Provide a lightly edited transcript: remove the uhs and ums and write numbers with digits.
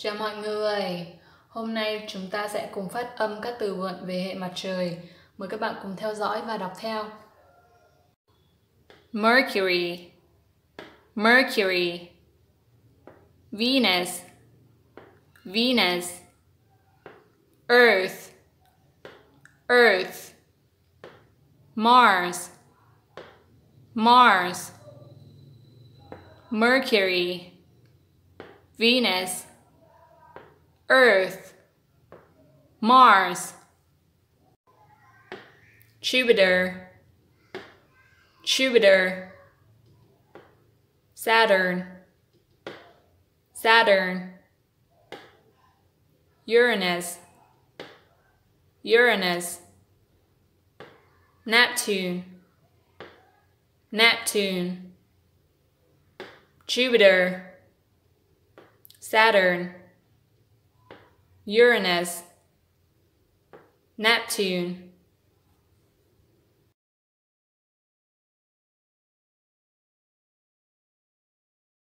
Chào mọi người, hôm nay chúng ta sẽ cùng phát âm các từ vựng về hệ mặt trời. Mời các bạn cùng theo dõi và đọc theo. Mercury, Mercury. Venus, Venus. Earth, Earth. Mars, Mars. Mercury, Venus, Earth, Mars. Jupiter, Jupiter. Saturn, Saturn. Uranus, Uranus. Neptune, Neptune. Jupiter, Saturn, Uranus, Neptune.